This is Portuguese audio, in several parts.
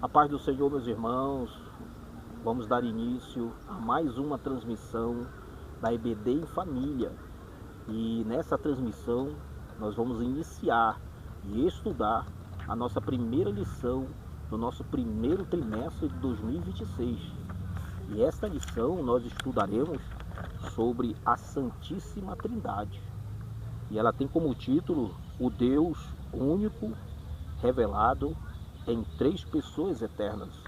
A paz do Senhor, meus irmãos. Vamos dar início a mais uma transmissão da EBD em Família. E nessa transmissão nós vamos iniciar e estudar a nossa primeira lição do nosso primeiro trimestre de 2026. E esta lição nós estudaremos sobre a Santíssima Trindade. E ela tem como título o Deus único revelado em três pessoas eternas.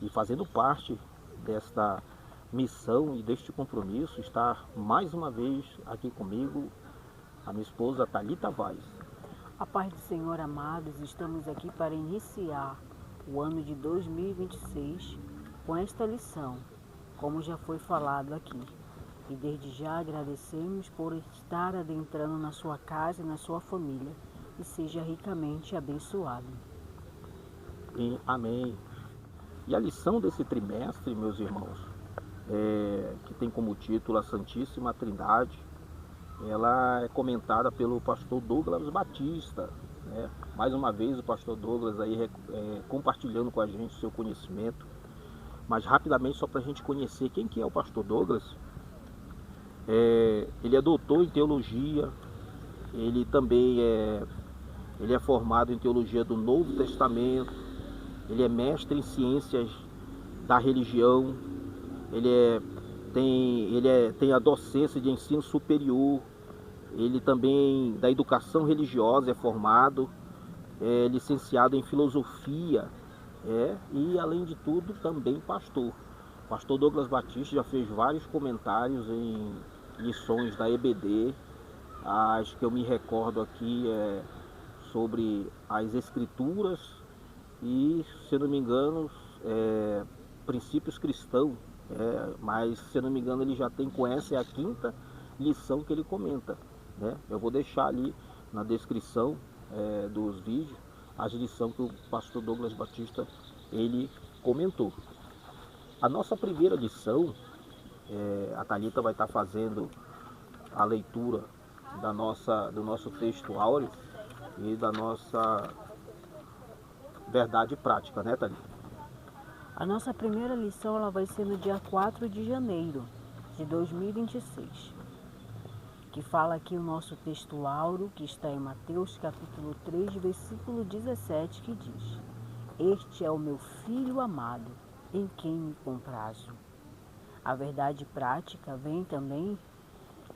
E fazendo parte desta missão e deste compromisso está mais uma vez aqui comigo a minha esposa Thalita Vaz. A paz do Senhor, amados, estamos aqui para iniciar o ano de 2026 com esta lição, como já foi falado aqui. E desde já agradecemos por estar adentrando na sua casa e na sua família e seja ricamente abençoado. Amém. E a lição desse trimestre, meus irmãos, que tem como título a Santíssima Trindade, ela é comentada pelo pastor Douglas Batista, né? Mais uma vez o pastor Douglas aí compartilhando com a gente o seu conhecimento. Mas rapidamente, só para a gente conhecer quem que é o pastor Douglas. Ele é doutor em teologia, ele também ele é formado em teologia do Novo Testamento, ele é mestre em ciências da religião, ele tem a docência de ensino superior, ele também da educação religiosa é formado, é licenciado em filosofia, e além de tudo também pastor. O pastor Douglas Batista já fez vários comentários em lições da EBD, as que eu me recordo aqui sobre as escrituras e, se eu não me engano, princípios cristãos, mas se eu não me engano ele já tem, com essa é a quinta lição que ele comenta, né? Eu vou deixar ali na descrição dos vídeos as lições que o pastor Douglas Batista ele comentou. A nossa primeira lição, a Thalita vai estar fazendo a leitura do nosso texto áureo e da nossa verdade prática, né, Thalita? A nossa primeira lição ela vai ser no dia 4 de janeiro de 2026, que fala aqui o nosso texto áureo, que está em Mateus capítulo 3, versículo 17, que diz: Este é o meu Filho amado, em quem me comprazo. A verdade prática vem também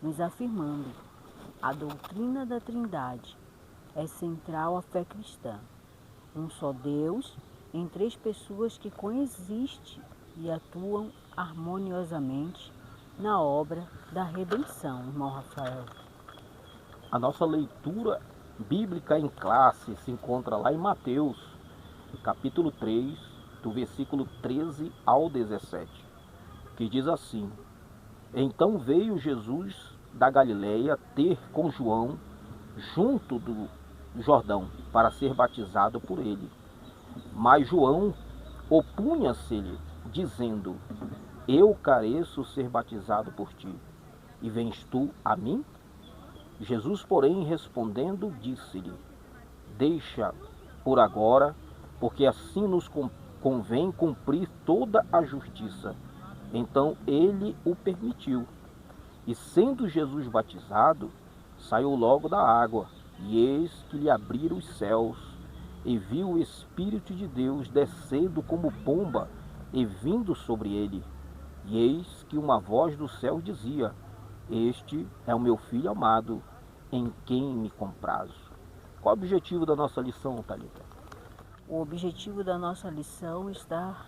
nos afirmando: a doutrina da Trindade é central à fé cristã. Um só Deus em três pessoas que coexistem e atuam harmoniosamente na obra da redenção, irmão Rafael. A nossa leitura bíblica em classe se encontra lá em Mateus, capítulo 3, do versículo 13 ao 17, que diz assim: Então veio Jesus da Galileia ter com João junto do Jordão para ser batizado por ele. Mas João opunha-se-lhe, dizendo: Eu careço ser batizado por ti, e vens tu a mim? Jesus, porém, respondendo, disse-lhe: Deixa por agora, porque assim nos convém cumprir toda a justiça. Então ele o permitiu. E sendo Jesus batizado, saiu logo da água, e eis que lhe abriram os céus, e viu o Espírito de Deus descendo como pomba e vindo sobre ele. E eis que uma voz do céu dizia: Este é o meu Filho amado, em quem me comprazo. Qual é o objetivo da nossa lição, Thalita? O objetivo da nossa lição está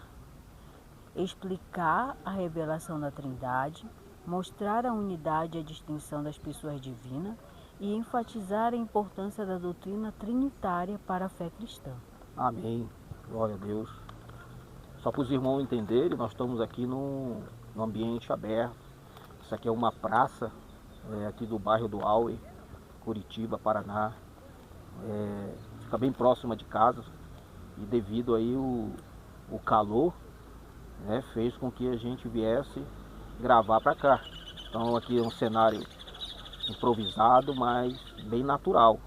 explicar a revelação da Trindade, mostrar a unidade e a distinção das pessoas divinas e enfatizar a importância da doutrina trinitária para a fé cristã. Amém. Glória a Deus. Só para os irmãos entenderem, nós estamos aqui num ambiente aberto. Isso aqui é uma praça aqui do bairro do Auê, Curitiba, Paraná. Fica bem próxima de casa. E devido aí o calor, fez com que a gente viesse gravar para cá. Então aqui é um cenário improvisado, mas bem natural.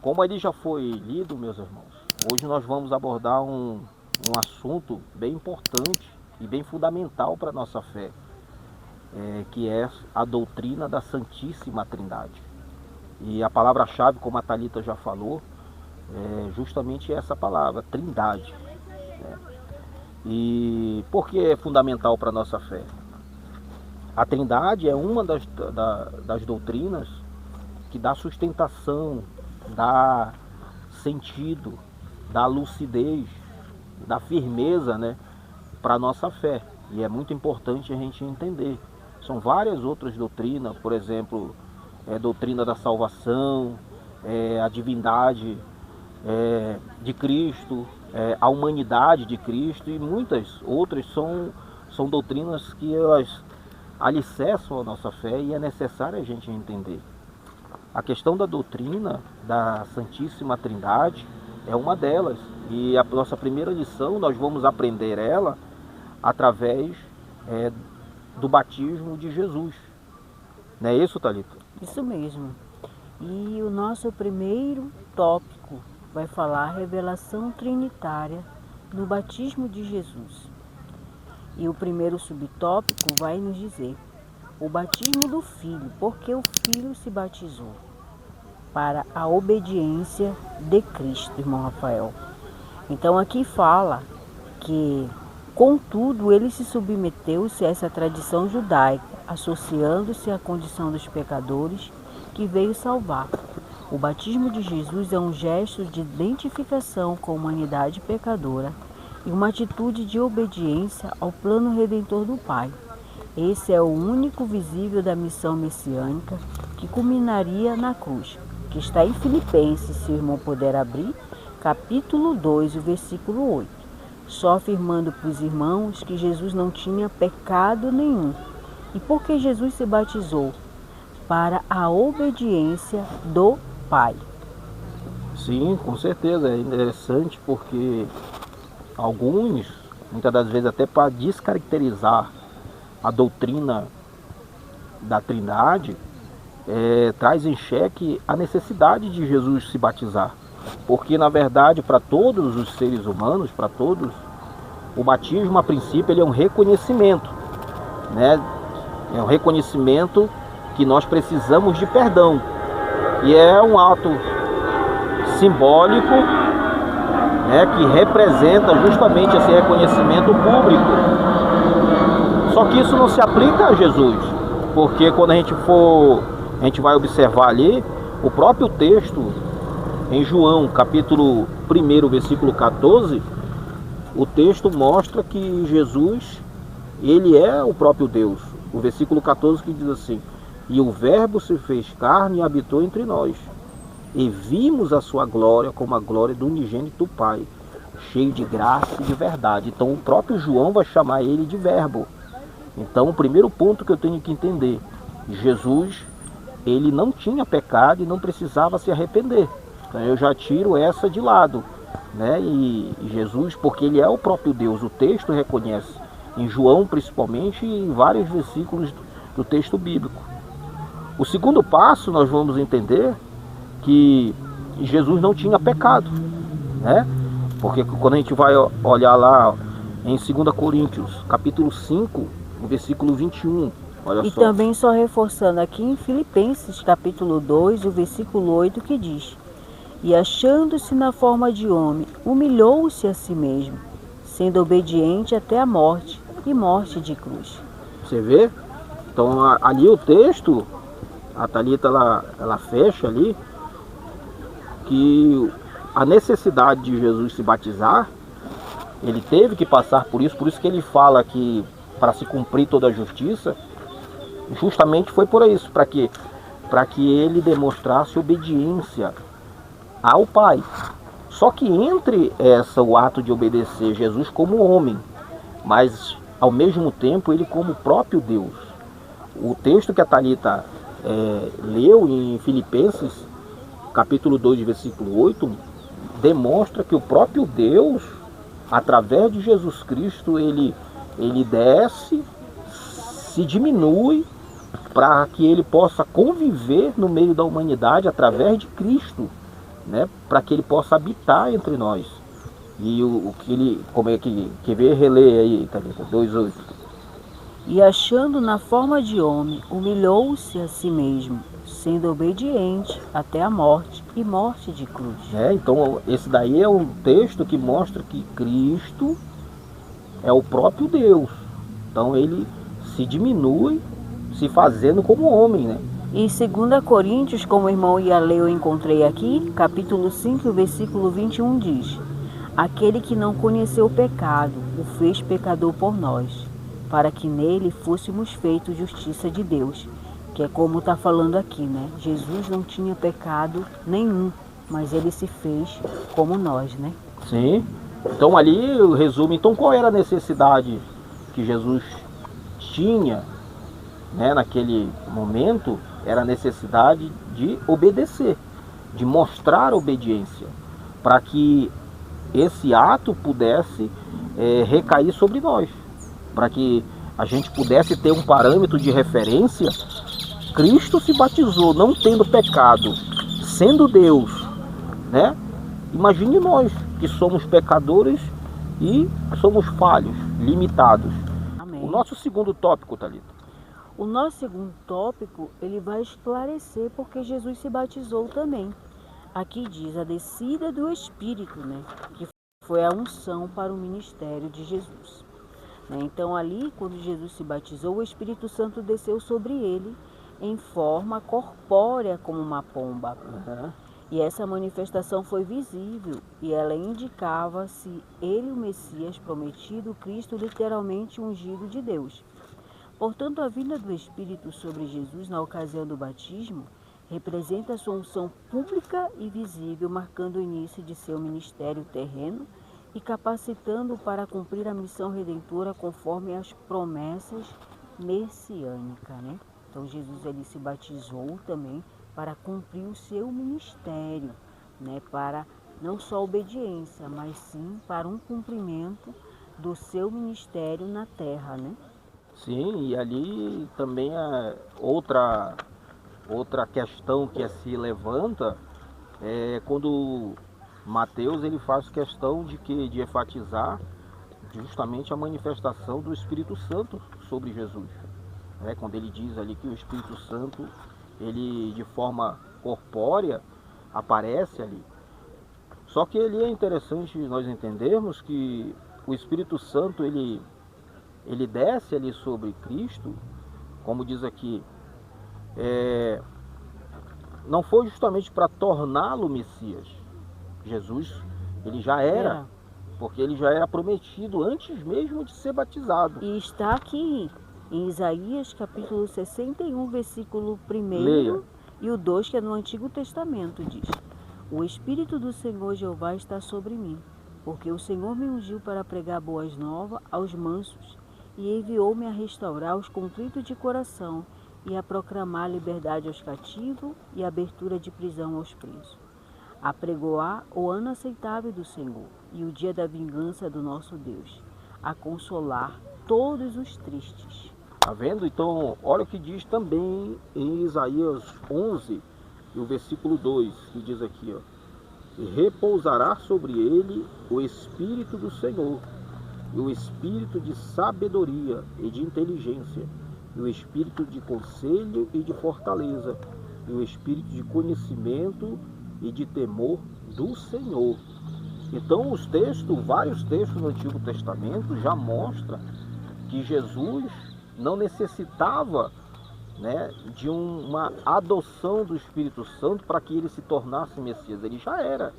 Como ele já foi lido, meus irmãos, hoje nós vamos abordar um um assunto bem importante e bem fundamental para a nossa fé, que é a doutrina da Santíssima Trindade. E a palavra-chave, como a Thalita já falou, é justamente essa palavra, Trindade. E por que é fundamental para a nossa fé? A Trindade é uma das doutrinas que dá sustentação, dá sentido, dá lucidez, dá firmeza, né, para a nossa fé. E é muito importante a gente entender. São várias outras doutrinas, por exemplo, a doutrina da salvação, a divindade de Cristo, a humanidade de Cristo, e muitas outras são doutrinas que elas alicerçam a nossa fé e é necessário a gente entender. A questão da doutrina da Santíssima Trindade é uma delas, e a nossa primeira lição nós vamos aprender ela através do batismo de Jesus. Não é isso, Thalita? Isso mesmo. E o nosso primeiro tópico vai falar a revelação trinitária no batismo de Jesus. E o primeiro subtópico vai nos dizer o batismo do Filho, porque o Filho se batizou para a obediência de Cristo, irmão Rafael. Então aqui fala que, contudo, ele se submeteu-se a essa tradição judaica, associando-se à condição dos pecadores que veio salvar. O batismo de Jesus é um gesto de identificação com a humanidade pecadora e uma atitude de obediência ao plano redentor do Pai. Esse é o único visível da missão messiânica que culminaria na cruz, que está em Filipenses, se o irmão puder abrir, capítulo 2, o versículo 8. Só afirmando para os irmãos que Jesus não tinha pecado nenhum. E por que Jesus se batizou? Para a obediência do Pai. Sim, com certeza. É interessante porque alguns, muitas das vezes até para descaracterizar a doutrina da Trindade, traz em xeque a necessidade de Jesus se batizar. Porque, na verdade, para todos os seres humanos, para todos, o batismo, a princípio, ele é um reconhecimento, né? É um reconhecimento que nós precisamos de perdão. E é um ato simbólico, né, que representa justamente esse reconhecimento público. Só que isso não se aplica a Jesus, porque quando a gente vai observar ali, o próprio texto, em João, capítulo 1, versículo 14, o texto mostra que Jesus, ele é o próprio Deus. O versículo 14 que diz assim: e o Verbo se fez carne e habitou entre nós, e vimos a sua glória como a glória do unigênito do Pai, cheio de graça e de verdade. Então o próprio João vai chamar ele de Verbo. Então o primeiro ponto que eu tenho que entender: Jesus, ele não tinha pecado e não precisava se arrepender. Então eu já tiro essa de lado, né? E Jesus, porque ele é o próprio Deus, o texto reconhece, em João principalmente, e em vários versículos do texto bíblico. O segundo passo, nós vamos entender que Jesus não tinha pecado, né? Porque quando a gente vai olhar lá em 2 Coríntios, capítulo 5, versículo 21, olha só. E também só reforçando aqui em Filipenses, capítulo 2, o versículo 8, que diz: e achando-se na forma de homem, humilhou-se a si mesmo, sendo obediente até a morte, e morte de cruz. Você vê? Então ali o texto, a Thalita ela fecha ali, que a necessidade de Jesus se batizar, ele teve que passar por isso que ele fala que para se cumprir toda a justiça, justamente foi por isso, para que ele demonstrasse obediência ao Pai. Só que entre o ato de obedecer Jesus como homem, mas ao mesmo tempo ele como próprio Deus. O texto que a Thalita leu em Filipenses, capítulo 2, versículo 8, demonstra que o próprio Deus, através de Jesus Cristo, ele desce, se diminui, para que ele possa conviver no meio da humanidade através de Cristo, né? Para que ele possa habitar entre nós. E o que ele, como é que vê, relê aí, Thalita, 2:8. E achando na forma de homem, humilhou-se a si mesmo, sendo obediente até a morte e morte de cruz. Então esse daí é um texto que mostra que Cristo é o próprio Deus. Então ele se diminui, se fazendo como homem, né? E 2 Coríntios, como o irmão ia ler, eu encontrei aqui, capítulo 5, versículo 21 diz: Aquele que não conheceu o pecado, o fez pecador por nós, para que nele fôssemos feitos justiça de Deus. Que é como está falando aqui, né? Jesus não tinha pecado nenhum, mas ele se fez como nós, né? Sim. Então ali eu resumo, então qual era a necessidade que Jesus tinha, né, naquele momento? Era a necessidade de obedecer, de mostrar obediência, para que esse ato pudesse recair sobre nós, para que a gente pudesse ter um parâmetro de referência. Cristo se batizou não tendo pecado, sendo Deus, né? Imagine nós que somos pecadores e somos falhos, limitados. Amém. O nosso segundo tópico, Thalita. O nosso segundo tópico, ele vai esclarecer porque Jesus se batizou também. Aqui diz a descida do Espírito, né? Que foi a unção para o ministério de Jesus. Então ali, quando Jesus se batizou, o Espírito Santo desceu sobre ele em forma corpórea como uma pomba. E essa manifestação foi visível e ela indicava se ele, o Messias prometido, o Cristo literalmente ungido de Deus. Portanto, a vinda do Espírito sobre Jesus na ocasião do batismo representa a sua unção pública e visível, marcando o início de seu ministério terreno e capacitando-o para cumprir a missão redentora conforme as promessas messiânicas, né? Então, Jesus ele se batizou também para cumprir o seu ministério, né? Para não só obediência, mas sim para um cumprimento do seu ministério na terra, né? Sim, e ali também é outra questão que se levanta quando Mateus ele faz questão de enfatizar justamente a manifestação do Espírito Santo sobre Jesus. Quando ele diz ali que o Espírito Santo, ele de forma corpórea aparece ali. Só que ele é interessante nós entendermos que o Espírito Santo ele desce ali sobre Cristo, como diz aqui, não foi justamente para torná-lo Messias. Jesus, ele já era, porque ele já era prometido antes mesmo de ser batizado. E está aqui em Isaías capítulo 61, versículo 1 Leia. E o 2, que é no Antigo Testamento, diz: O Espírito do Senhor Jeová está sobre mim, porque o Senhor me ungiu para pregar boas novas aos mansos e enviou-me a restaurar os contritos de coração e a proclamar liberdade aos cativos e abertura de prisão aos presos, a pregoar o ano aceitável do Senhor e o dia da vingança do nosso Deus, a consolar todos os tristes. Tá vendo? Então, olha o que diz também em Isaías 11, e o versículo 2, que diz aqui, ó: E repousará sobre ele o Espírito do Senhor, e o Espírito de sabedoria e de inteligência, e o Espírito de conselho e de fortaleza, e o Espírito de conhecimento e de temor do Senhor. Então os textos, vários textos do Antigo Testamento já mostram que Jesus não necessitava, né, de uma adoção do Espírito Santo para que ele se tornasse Messias. Ele já era.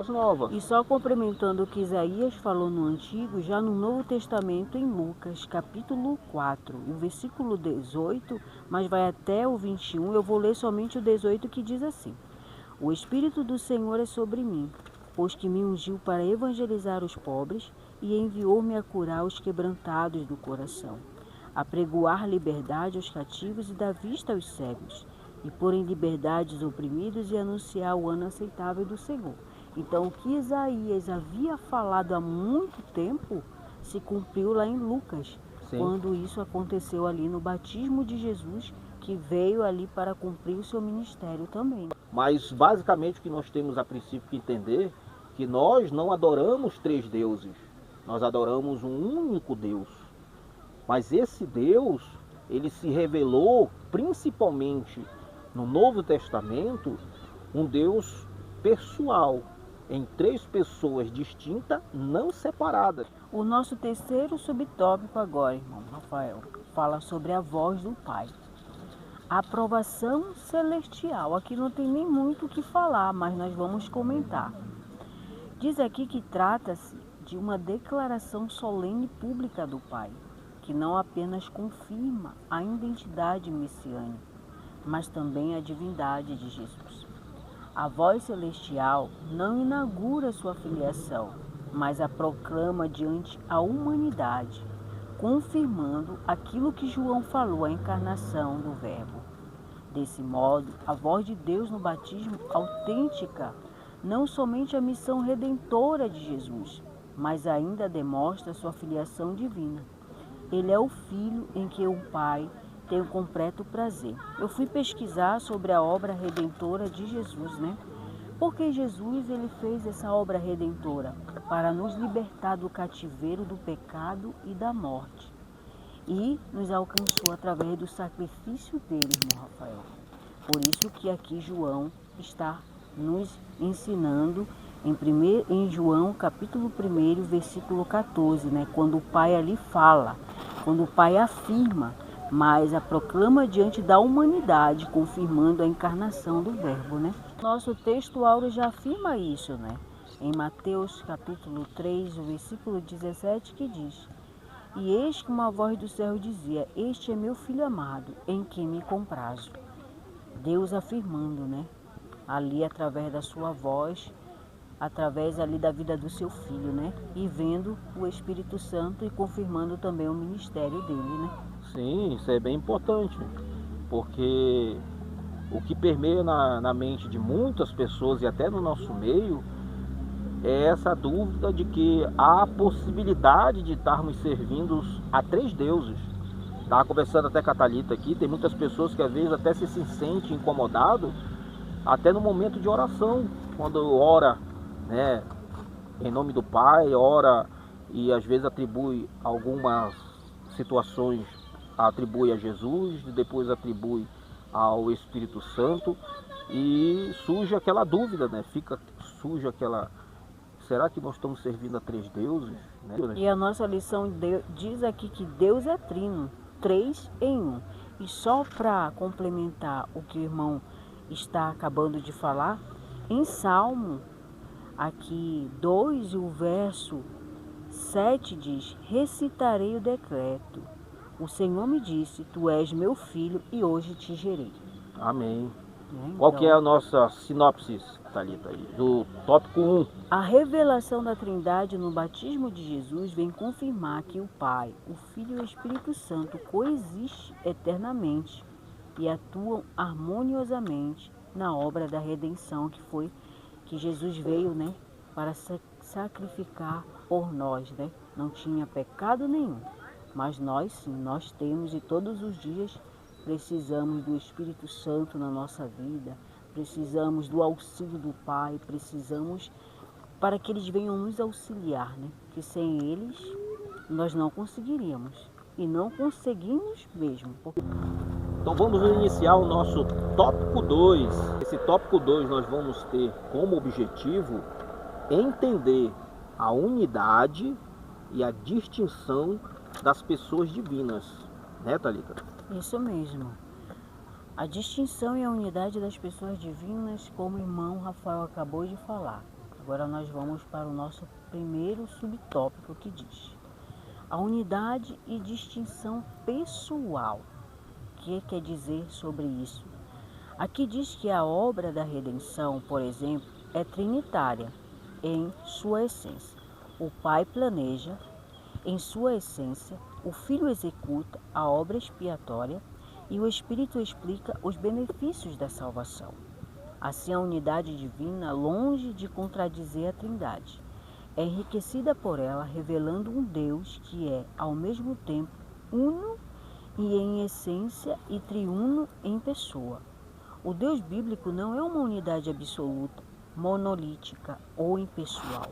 Nova. E só complementando o que Isaías falou no Antigo, já no Novo Testamento, em Lucas, capítulo 4, o versículo 18, mas vai até o 21, eu vou ler somente o 18, que diz assim: O Espírito do Senhor é sobre mim, pois que me ungiu para evangelizar os pobres e enviou-me a curar os quebrantados do coração, a pregoar liberdade aos cativos e dar vista aos cegos, e pôr em liberdade os oprimidos e anunciar o ano aceitável do Senhor. Então, o que Isaías havia falado há muito tempo se cumpriu lá em Lucas, Sim. Quando isso aconteceu ali no batismo de Jesus, que veio ali para cumprir o seu ministério também. Mas, basicamente, o que nós temos a princípio que entender que nós não adoramos três deuses, nós adoramos um único Deus. Mas esse Deus, ele se revelou principalmente no Novo Testamento, um Deus pessoal, em três pessoas distintas, não separadas. O nosso terceiro subtópico agora, irmão Rafael, fala sobre a voz do Pai. A aprovação celestial. Aqui não tem nem muito o que falar, mas nós vamos comentar. Diz aqui que trata-se de uma declaração solene pública do Pai, que não apenas confirma a identidade messiânica, mas também a divindade de Jesus. A voz celestial não inaugura sua filiação, mas a proclama diante a humanidade, confirmando aquilo que João falou, a encarnação do Verbo. Desse modo, a voz de Deus no batismo autêntica não somente a missão redentora de Jesus, mas ainda demonstra sua filiação divina. Ele é o Filho em que o Pai tem o completo prazer. Eu fui pesquisar sobre a obra redentora de Jesus, né? Porque Jesus ele fez essa obra redentora para nos libertar do cativeiro do pecado e da morte. E nos alcançou através do sacrifício dele, irmão Rafael. Por isso que aqui João está nos ensinando em João capítulo 1, versículo 14, né? Quando o Pai ali fala, quando o Pai afirma, mas a proclama diante da humanidade, confirmando a encarnação do Verbo, né? Nosso texto áureo já afirma isso, né? Em Mateus capítulo 3, o versículo 17, que diz: E eis que uma voz do céu dizia: Este é meu Filho amado, em quem me comprazo. Deus afirmando, né? Ali através da sua voz, através ali da vida do seu Filho, né? E vendo o Espírito Santo e confirmando também o ministério dele, né? Sim, isso é bem importante, porque o que permeia na mente de muitas pessoas e até no nosso meio é essa dúvida de que há a possibilidade de estarmos servindo a três deuses. Estava conversando até com a Thalita aqui, tem muitas pessoas que às vezes até se sentem incomodados, até no momento de oração, quando ora, né, em nome do Pai, ora e às vezes atribui algumas situações, atribui a Jesus, depois atribui ao Espírito Santo e surge aquela dúvida, né? Surge aquela... Será que nós estamos servindo a três deuses? Né? E a nossa lição diz aqui que Deus é trino, 3 em 1. E só para complementar o que o irmão está acabando de falar, em Salmo, aqui 2, o verso 7 diz: Recitarei o decreto. O Senhor me disse: Tu és meu filho e hoje te gerei. Amém. Então, qual que é a nossa sinopse, Thalita, do tópico 1? A revelação da Trindade no batismo de Jesus vem confirmar que o Pai, o Filho e o Espírito Santo coexistem eternamente e atuam harmoniosamente na obra da redenção que Jesus veio, né, para sacrificar por nós, né? Não tinha pecado nenhum, mas nós sim, nós temos, e todos os dias precisamos do Espírito Santo na nossa vida, precisamos do auxílio do Pai, precisamos para que eles venham nos auxiliar, né? Que sem eles nós não conseguiríamos e não conseguimos mesmo. Então vamos iniciar o nosso tópico 2. Esse tópico 2 nós vamos ter como objetivo entender a unidade e a distinção das pessoas divinas, né, Thalita? Isso mesmo. A distinção e a unidade das pessoas divinas, como o irmão Rafael acabou de falar. Agora nós vamos para o nosso primeiro subtópico, que diz: a unidade e distinção pessoal. O que quer dizer sobre isso? Aqui diz que a obra da redenção, por exemplo, é trinitária em sua essência. O Pai planeja em sua essência, o Filho executa a obra expiatória e o Espírito explica os benefícios da salvação. Assim, a unidade divina, longe de contradizer a Trindade, é enriquecida por ela, revelando um Deus que é, ao mesmo tempo, uno e em essência e triuno em pessoa. O Deus bíblico não é uma unidade absoluta, monolítica ou impessoal,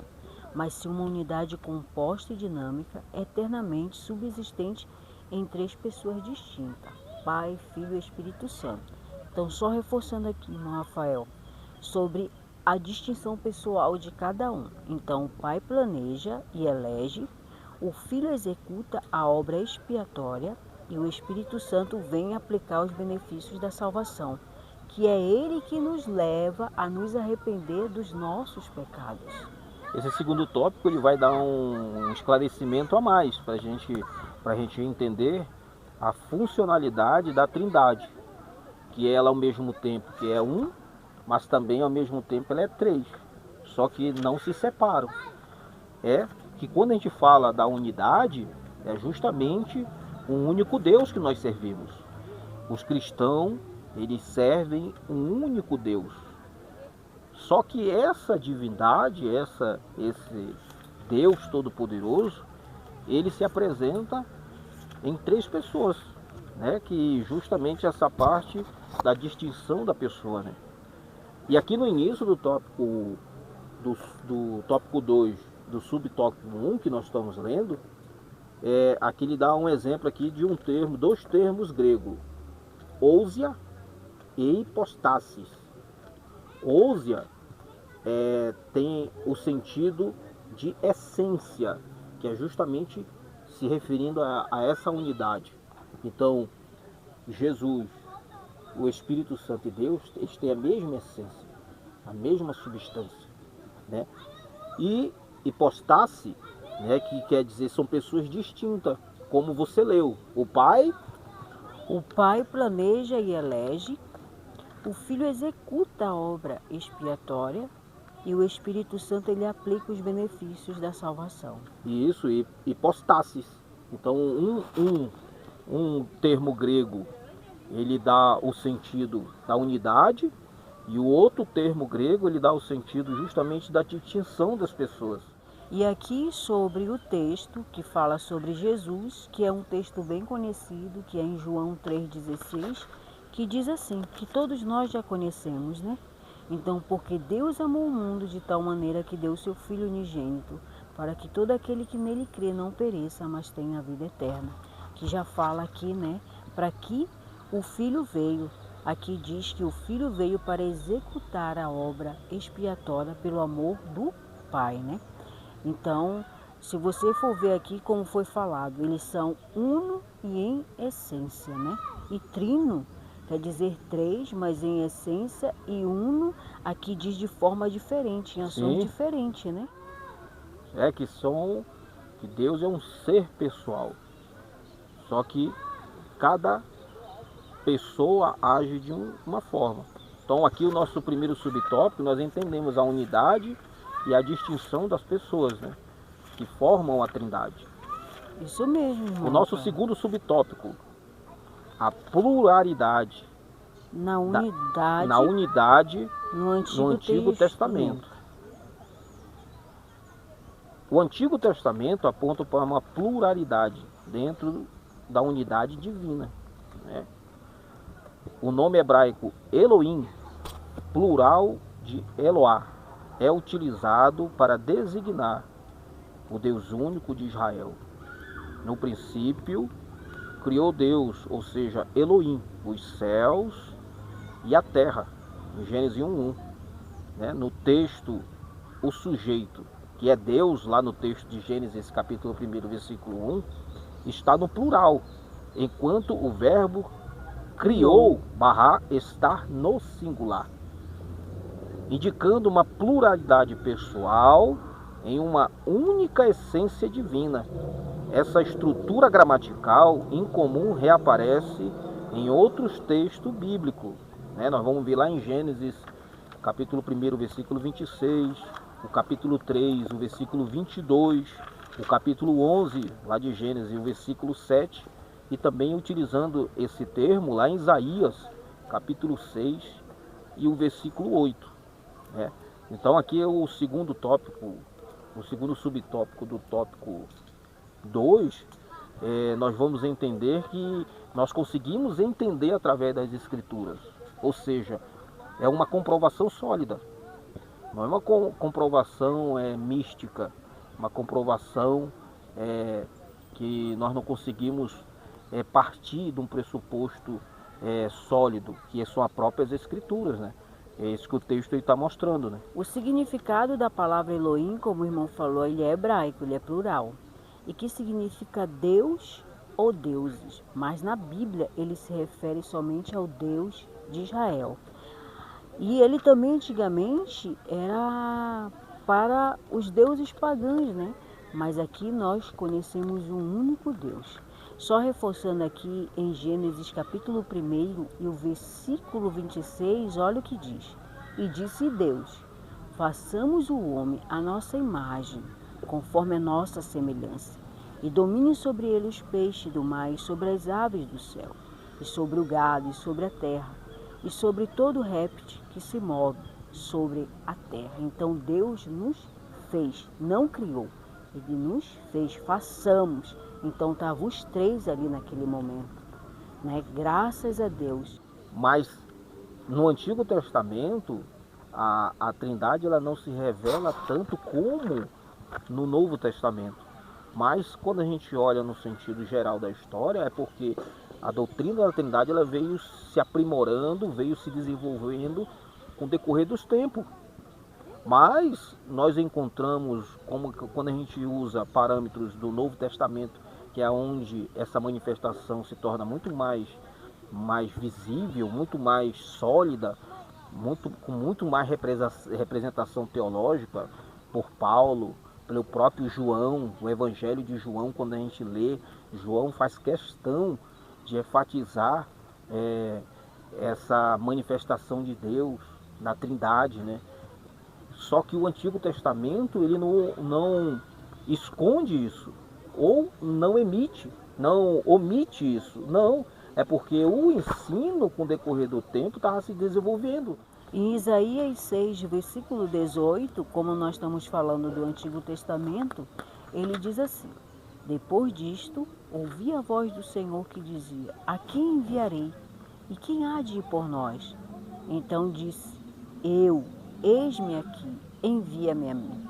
mas sim uma unidade composta e dinâmica, eternamente subsistente em três pessoas distintas, Pai, Filho e Espírito Santo. Então, só reforçando aqui, irmão Rafael, sobre a distinção pessoal de cada um. Então, o Pai planeja e elege, o Filho executa a obra expiatória e o Espírito Santo vem aplicar os benefícios da salvação, que é Ele que nos leva a nos arrepender dos nossos pecados. Esse segundo tópico ele vai dar um esclarecimento a mais para a gente entender a funcionalidade da Trindade, que ela ao mesmo tempo que é um, mas também ao mesmo tempo ela é três, só que não se separam. É que quando a gente fala da unidade, é justamente um único Deus que nós servimos. Os cristãos, eles servem um único Deus. Só que essa divindade, esse Deus Todo-Poderoso, ele se apresenta em três pessoas, né? Que justamente essa parte da distinção da pessoa, né? E aqui no início do tópico do tópico 2, do subtópico 1 que nós estamos lendo, aqui ele dá um exemplo aqui de dois termos gregos, ousia e hipostasis. Ousia tem o sentido de essência, que é justamente se referindo a essa unidade. Então, Jesus, o Espírito Santo e Deus, eles têm a mesma essência, a mesma substância, né? E hipostasse, né, que quer dizer são pessoas distintas, como você leu. O Pai planeja e elege, o Filho executa a obra expiatória e o Espírito Santo ele aplica os benefícios da salvação. Isso, e hipostasis. Então, um termo grego, ele dá o sentido da unidade, e o outro termo grego, ele dá o sentido justamente da distinção das pessoas. E aqui sobre o texto que fala sobre Jesus, que é um texto bem conhecido, que é em João 3,16, que diz assim, que todos nós já conhecemos, né? Então, porque Deus amou o mundo de tal maneira que deu seu Filho unigênito, para que todo aquele que nele crê não pereça, mas tenha a vida eterna. Que já fala aqui, né? Para que o Filho veio. Aqui diz que o Filho veio para executar a obra expiatória pelo amor do Pai, né? Então, se você for ver aqui como foi falado, eles são uno e em essência, né? E trino quer dizer três, mas em essência, e uno aqui diz de forma diferente, em ações diferentes, né? Que Deus é um ser pessoal. Só que cada pessoa age de uma forma. Então aqui o nosso primeiro subtópico, nós entendemos a unidade e a distinção das pessoas, né, que formam a Trindade. Isso mesmo, irmão. O nosso segundo subtópico, a pluralidade na unidade no Antigo Testamento. O Antigo Testamento aponta para uma pluralidade dentro da unidade divina, né? O nome hebraico Elohim, plural de Eloá, é utilizado para designar o Deus único de Israel. No princípio, criou Deus, ou seja, Elohim, os céus e a terra, em Gênesis 1:1. Né? No texto, o sujeito, que é Deus, lá no texto de Gênesis capítulo 1, versículo 1, está no plural, enquanto o verbo criou, está no singular, indicando uma pluralidade pessoal em uma única essência divina. Essa estrutura gramatical incomum reaparece em outros textos bíblicos, né? Nós vamos ver lá em Gênesis, capítulo 1, versículo 26, o capítulo 3, o versículo 22, o capítulo 11, lá de Gênesis, o versículo 7, e também utilizando esse termo lá em Isaías, capítulo 6 e o versículo 8. Né? Então aqui é o segundo tópico, o segundo subtópico do tópico 2, nós vamos entender que nós conseguimos entender através das Escrituras, ou seja, é uma comprovação sólida Não é uma comprovação mística, uma comprovação que nós não conseguimos partir de um pressuposto sólido, que são as próprias Escrituras, né? É isso que o texto está mostrando, né? O significado da palavra Elohim, como o irmão falou, ele é hebraico, ele é plural, e que significa Deus ou deuses, mas na Bíblia ele se refere somente ao Deus de Israel. E ele também antigamente era para os deuses pagãos, né? Mas aqui nós conhecemos um único Deus. Só reforçando aqui em Gênesis capítulo 1 e o versículo 26, olha o que diz. E disse Deus, façamos o homem à nossa imagem, conforme a nossa semelhança, e domine sobre ele os peixes do mar, e sobre as aves do céu, e sobre o gado, e sobre a terra, e sobre todo réptil que se move sobre a terra. Então Deus nos fez, não criou. Ele nos fez, façamos. Então estavam os três ali naquele momento, né? Graças a Deus. Mas no Antigo Testamento, a Trindade ela não se revela tanto como no Novo Testamento. Mas quando a gente olha no sentido geral da história, é porque a doutrina da Trindade ela veio se aprimorando, veio se desenvolvendo com o decorrer dos tempos. Mas nós encontramos, como quando a gente usa parâmetros do Novo Testamento, que é onde essa manifestação se torna muito mais visível, muito mais sólida, com muito mais representação teológica por Paulo, pelo próprio João, o Evangelho de João, quando a gente lê, João faz questão de enfatizar essa manifestação de Deus na Trindade, né? Só que o Antigo Testamento ele não esconde isso, ou não omite isso. Não, é porque o ensino com o decorrer do tempo estava se desenvolvendo. Em Isaías 6, versículo 18, como nós estamos falando do Antigo Testamento, ele diz assim, depois disto, ouvi a voz do Senhor que dizia, a quem enviarei? E quem há de ir por nós? Então disse, eu, eis-me aqui, envia-me a mim.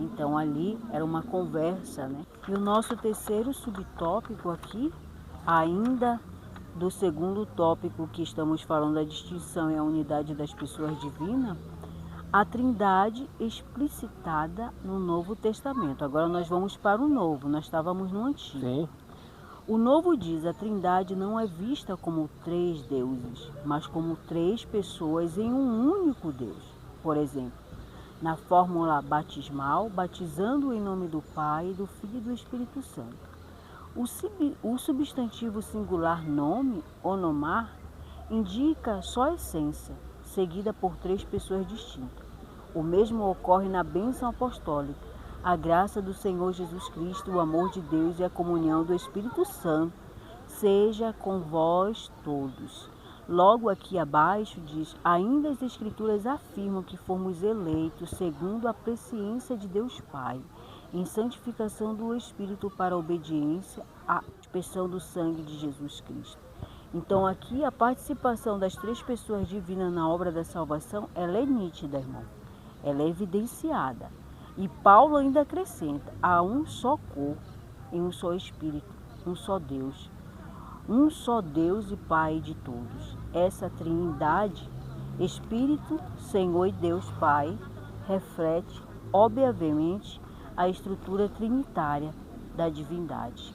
Então ali era uma conversa, né? E o nosso terceiro subtópico aqui, ainda do segundo tópico que estamos falando, a distinção e a unidade das pessoas divinas, a Trindade explicitada no Novo Testamento. Agora nós vamos para o Novo, nós estávamos no Antigo. Sim. O Novo diz, a Trindade não é vista como três deuses, mas como três pessoas em um único Deus. Por exemplo, na fórmula batismal, batizando em nome do Pai, do Filho e do Espírito Santo. O substantivo singular nome, onomar, indica só a essência, seguida por três pessoas distintas. O mesmo ocorre na bênção apostólica, a graça do Senhor Jesus Cristo, o amor de Deus e a comunhão do Espírito Santo, seja com vós todos. Logo aqui abaixo diz, ainda as Escrituras afirmam que fomos eleitos segundo a presciência de Deus Pai, em santificação do Espírito para a obediência à expressão do sangue de Jesus Cristo. Então aqui a participação das três pessoas divinas na obra da salvação, ela é nítida, irmão. Ela é evidenciada. E Paulo ainda acrescenta, há um só corpo e um só Espírito, um só Deus. Um só Deus e Pai de todos. Essa trindade, Espírito, Senhor e Deus Pai, reflete, obviamente, a estrutura trinitária da divindade.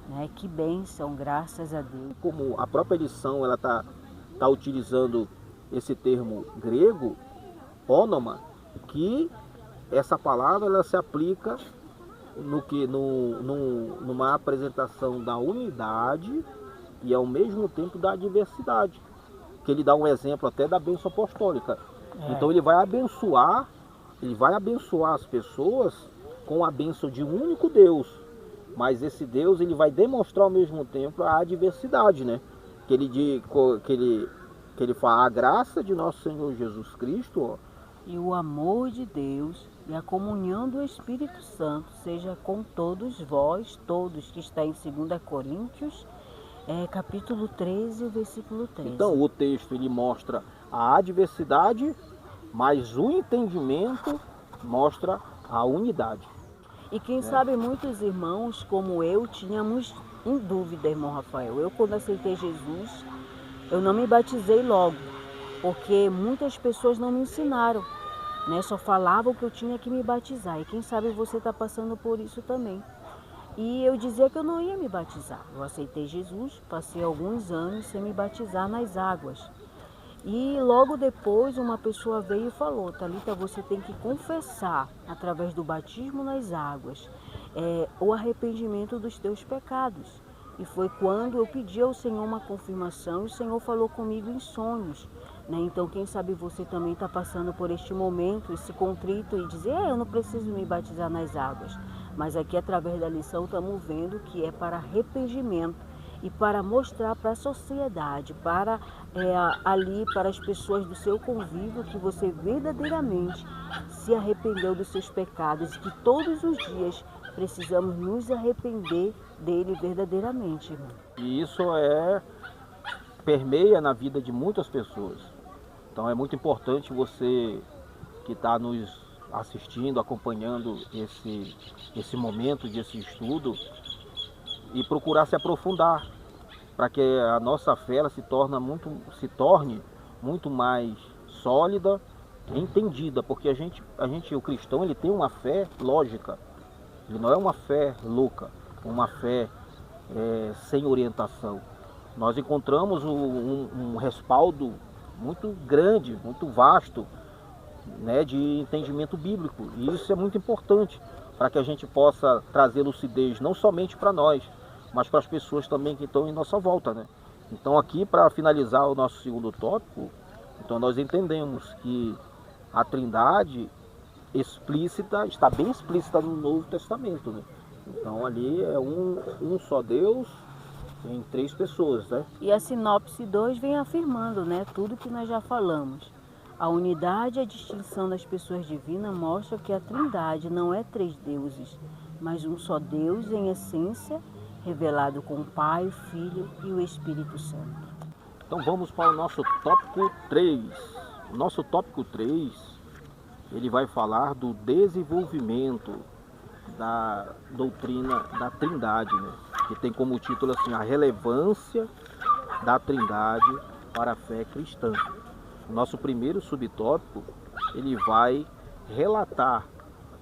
Né? Que bênção, graças a Deus. Como a própria edição ela tá utilizando esse termo grego, ônoma, que essa palavra ela se aplica numa apresentação da unidade e ao mesmo tempo da diversidade. Que ele dá um exemplo até da bênção apostólica. Então ele vai abençoar as pessoas com a bênção de um único Deus. Mas esse Deus ele vai demonstrar ao mesmo tempo a diversidade, né? Que ele fala a graça de nosso Senhor Jesus Cristo, ó, e o amor de Deus e a comunhão do Espírito Santo seja com todos vós, todos, que está em 2 Coríntios, capítulo 13, versículo 13. Então o texto ele mostra a adversidade mas o entendimento mostra a unidade. E quem sabe muitos irmãos, como eu, tínhamos em dúvida, irmão Rafael. Eu, quando aceitei Jesus, eu não me batizei logo, porque muitas pessoas não me ensinaram, né? Só falavam que eu tinha que me batizar. E quem sabe você está passando por isso também. E eu dizia que eu não ia me batizar. Eu aceitei Jesus, passei alguns anos sem me batizar nas águas. E logo depois uma pessoa veio e falou: Thalita, você tem que confessar através do batismo nas águas o arrependimento dos teus pecados. E foi quando eu pedi ao Senhor uma confirmação e o Senhor falou comigo em sonhos. Né? Então quem sabe você também está passando por este momento, esse contrito e dizer: eu não preciso me batizar nas águas. Mas aqui através da lição estamos vendo que é para arrependimento. E para mostrar para a sociedade, para as pessoas do seu convívio, que você verdadeiramente se arrependeu dos seus pecados e que todos os dias precisamos nos arrepender dele verdadeiramente, irmão. E isso permeia na vida de muitas pessoas. Então é muito importante você que está nos assistindo, acompanhando esse momento desse estudo, e procurar se aprofundar para que a nossa fé ela se torne muito mais sólida e entendida, porque o cristão, ele tem uma fé lógica, ele não é uma fé louca, uma fé sem orientação. Nós encontramos um respaldo muito grande, muito vasto, né, de entendimento bíblico, e isso é muito importante para que a gente possa trazer lucidez não somente para nós, mas para as pessoas também que estão em nossa volta, né? Então aqui, para finalizar o nosso segundo tópico, então nós entendemos que a Trindade explícita, está bem explícita no Novo Testamento, né? Então ali é um só Deus em 3 pessoas, né? E a sinopse 2 vem afirmando, né, tudo que nós já falamos. A unidade e a distinção das pessoas divinas mostra que a Trindade não é 3 deuses, mas um só Deus em essência, revelado com o Pai, o Filho e o Espírito Santo. Então vamos para o nosso tópico 3. O nosso tópico 3, ele vai falar do desenvolvimento da doutrina da Trindade, né? Que tem como título assim: a relevância da Trindade para a fé cristã. O nosso primeiro subtópico, ele vai relatar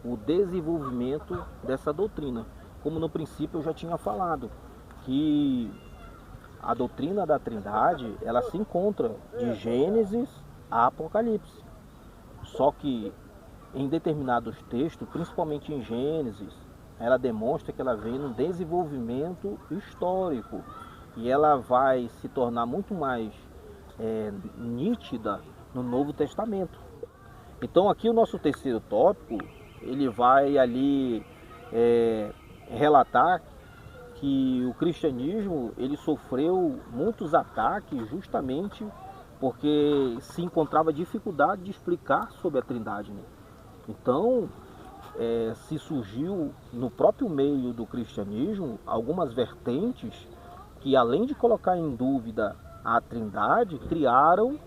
o desenvolvimento dessa doutrina. Como no princípio eu já tinha falado, que a doutrina da Trindade, ela se encontra de Gênesis a Apocalipse. Só que em determinados textos, principalmente em Gênesis, ela demonstra que ela vem num desenvolvimento histórico. E ela vai se tornar muito mais nítida no Novo Testamento. Então aqui o nosso terceiro tópico, ele vai ali relatar que o cristianismo, ele sofreu muitos ataques justamente porque se encontrava dificuldade de explicar sobre a Trindade, né? Então se surgiu no próprio meio do cristianismo algumas vertentes que, além de colocar em dúvida a Trindade, criaram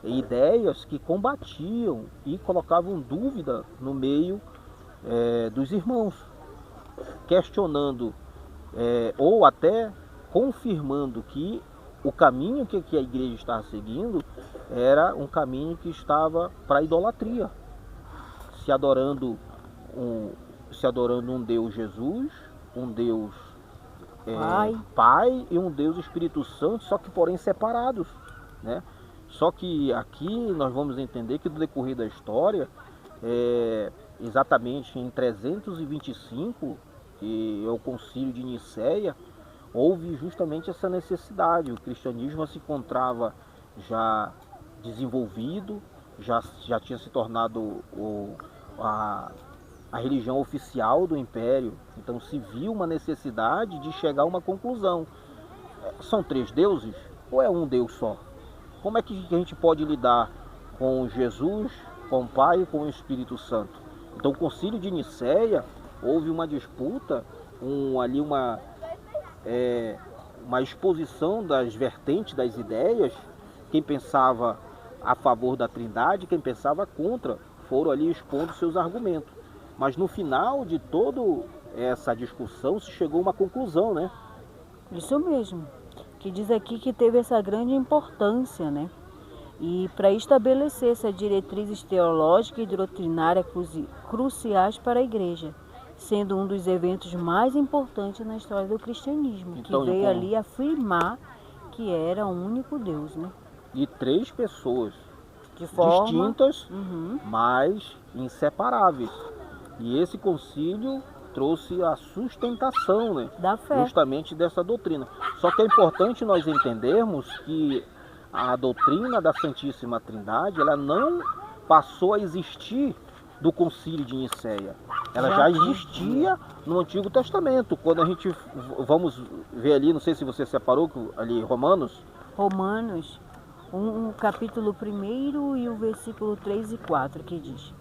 ideias que combatiam e colocavam dúvida no meio dos irmãos, questionando ou até confirmando que o caminho que a igreja estava seguindo era um caminho que estava para a idolatria, se adorando um Deus Jesus, um Deus Pai e um Deus Espírito Santo, só que porém separados, né? Só que aqui nós vamos entender que no decorrer da história, exatamente em 325, que é o Concílio de Nicéia, houve justamente essa necessidade. O cristianismo se encontrava já desenvolvido, já tinha se tornado a religião oficial do Império. Então se viu uma necessidade de chegar a uma conclusão. São 3 deuses ou é um Deus só? Como é que a gente pode lidar com Jesus, com o Pai e com o Espírito Santo? Então o Concílio de Nicéia, houve uma disputa, uma exposição das vertentes das ideias. Quem pensava a favor da Trindade, quem pensava contra, foram ali expondo seus argumentos. Mas no final de toda essa discussão se chegou a uma conclusão, né? Isso mesmo, que diz aqui que teve essa grande importância, né? E para estabelecer essas diretrizes teológicas e doutrinárias cruciais para a igreja, sendo um dos eventos mais importantes na história do cristianismo, Então, que veio ali afirmar que era um único Deus, né? E 3 pessoas De forma distintas, mas inseparáveis. E esse concílio trouxe a sustentação, né, da fé. justamente dessa doutrina. Só que é importante nós entendermos que a doutrina da Santíssima Trindade, ela não passou a existir do concílio de Nicéia. Ela já existia no Antigo Testamento. Quando a gente vamos ver ali, não sei se você separou ali Romanos. Romanos, capítulo 1 e o versículo 3 e 4, que diz: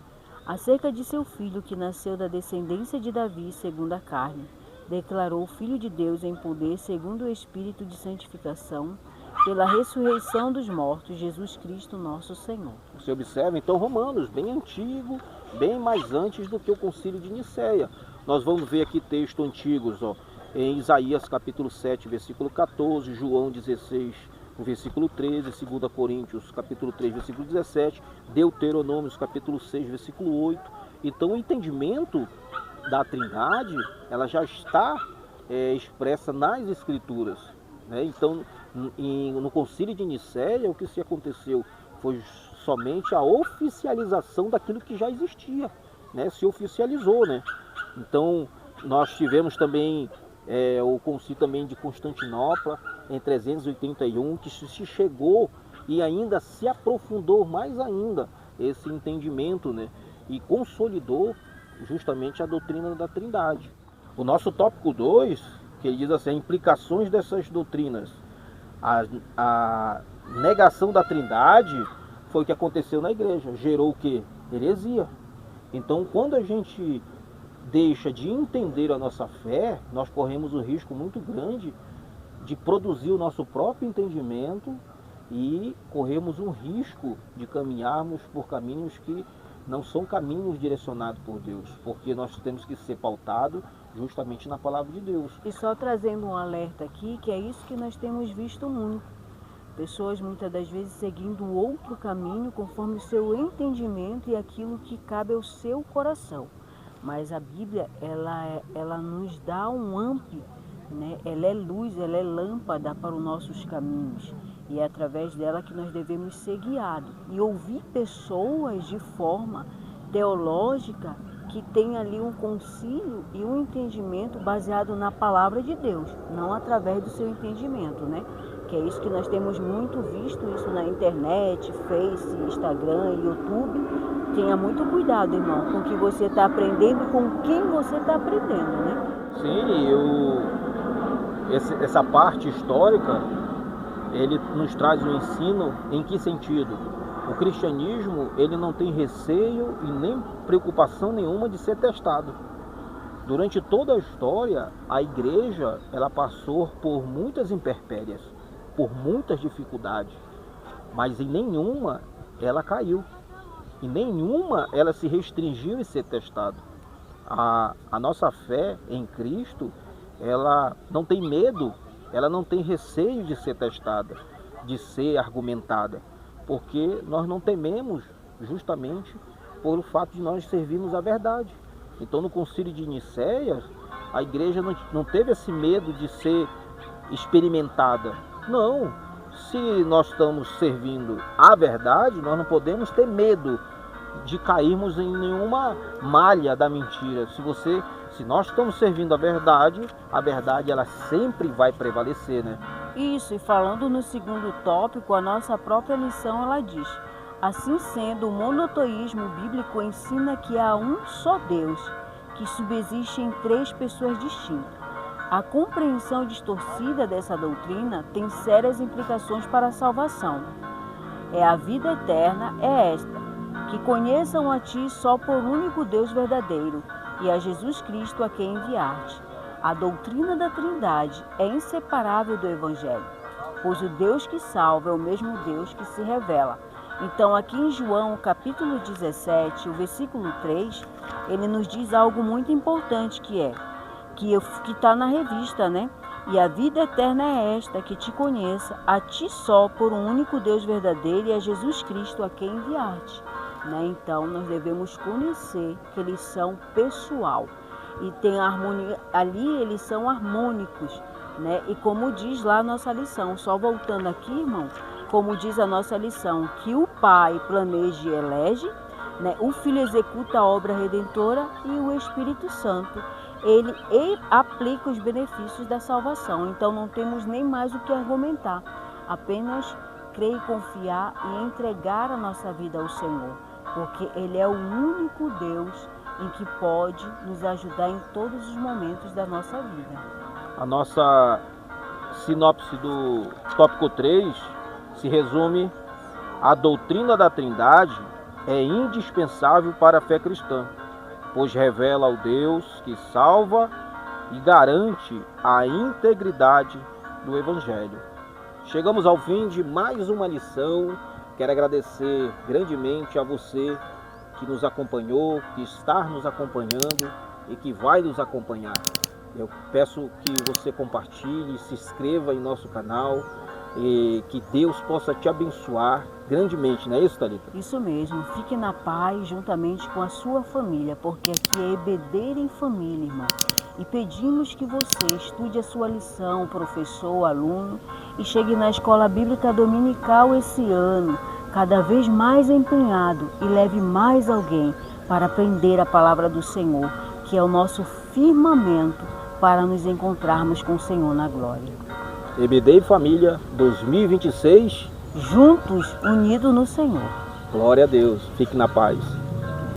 acerca de seu filho que nasceu da descendência de Davi segundo a carne, declarou o Filho de Deus em poder segundo o Espírito de santificação, pela ressurreição dos mortos, Jesus Cristo nosso Senhor. Você observa, então, Romanos, bem antigo, bem mais antes do que o concílio de Nicéia. Nós vamos ver aqui textos antigos, em Isaías capítulo 7, versículo 14, João 16, versículo 13, 2 Coríntios capítulo 3, versículo 17, Deuteronômios capítulo 6, versículo 8. Então o entendimento da Trindade, ela já está expressa nas Escrituras, né? Então no concílio de Nicéia, o que se aconteceu foi somente a oficialização daquilo que já existia, né? Se oficializou, né? Então nós tivemos também o concílio também de Constantinopla em 381, que se chegou e ainda se aprofundou mais ainda esse entendimento, né? E consolidou justamente a doutrina da Trindade. O nosso tópico 2, que ele diz assim, implicações dessas doutrinas. A negação da Trindade foi o que aconteceu na igreja, gerou o quê? Heresia. Então, quando a gente deixa de entender a nossa fé, nós corremos um risco muito grande de produzir o nosso próprio entendimento e corremos um risco de caminharmos por caminhos que não são caminhos direcionados por Deus, porque nós temos que ser pautados justamente na palavra de Deus. E só trazendo um alerta aqui, que é isso que nós temos visto muito. Pessoas muitas das vezes seguindo outro caminho conforme o seu entendimento e aquilo que cabe ao seu coração. Mas a Bíblia, ela nos dá um amplo, né? Ela é luz, ela é lâmpada para os nossos caminhos. E é através dela que nós devemos ser guiados. E ouvir pessoas de forma teológica que tem ali um concílio e um entendimento baseado na palavra de Deus, não através do seu entendimento, né? Que é isso que nós temos muito visto, isso na internet, Face, Instagram, YouTube. Tenha muito cuidado, irmão, com o que você está aprendendo e com quem você está aprendendo, né? Sim, essa parte histórica, ele nos traz um ensino em que sentido? O cristianismo, ele não tem receio e nem preocupação nenhuma de ser testado. Durante toda a história, a igreja, ela passou por muitas intempéries, por muitas dificuldades, mas em nenhuma ela caiu. Em nenhuma ela se restringiu em ser testada. A nossa fé em Cristo, ela não tem medo, ela não tem receio de ser testada, de ser argumentada, porque nós não tememos justamente por o fato de nós servirmos a verdade. Então no concílio de Nicéia, a igreja não teve esse medo de ser experimentada. Não, se nós estamos servindo a verdade, nós não podemos ter medo de cairmos em nenhuma malha da mentira. Se nós estamos servindo a verdade ela sempre vai prevalecer, né? Isso, e falando no segundo tópico, a nossa própria lição, ela diz: assim sendo, o monoteísmo bíblico ensina que há um só Deus, que subsiste em 3 pessoas distintas. A compreensão distorcida dessa doutrina tem sérias implicações para a salvação. A vida eterna é esta: que conheçam a Ti só por único Deus verdadeiro e a Jesus Cristo a quem enviaste. A doutrina da Trindade é inseparável do Evangelho, pois o Deus que salva é o mesmo Deus que se revela. Então, aqui em João, capítulo 17, o versículo 3, ele nos diz algo muito importante que está na revista, né? E a vida eterna é esta, que te conheça, a ti só, por um único Deus verdadeiro, e a Jesus Cristo, a quem enviaste. Né? Então, nós devemos conhecer que eles são pessoal. E tem harmonia, ali eles são harmônicos, né? E como diz lá a nossa lição, só voltando aqui, irmão, como diz a nossa lição, que o Pai planeja e elege, né? O Filho executa a obra redentora e o Espírito Santo, ele aplica os benefícios da salvação. Então não temos nem mais o que argumentar, apenas crer e confiar e entregar a nossa vida ao Senhor, porque Ele é o único Deus em que pode nos ajudar em todos os momentos da nossa vida. A nossa sinopse do tópico 3 se resume: a doutrina da Trindade é indispensável para a fé cristã, pois revela o Deus que salva e garante a integridade do Evangelho. Chegamos ao fim de mais uma lição. Quero agradecer grandemente a você que nos acompanhou, que está nos acompanhando e que vai nos acompanhar. Eu peço que você compartilhe, se inscreva em nosso canal e que Deus possa te abençoar grandemente, não é isso, Thalita? Isso mesmo, fique na paz juntamente com a sua família, porque aqui é EBD em família, irmão. E pedimos que você estude a sua lição, professor, aluno, e chegue na escola bíblica dominical esse ano, cada vez mais empenhado, e leve mais alguém para aprender a palavra do Senhor, que é o nosso firmamento para nos encontrarmos com o Senhor na glória. EBD Família 2026, juntos, unidos no Senhor. Glória a Deus. Fique na paz.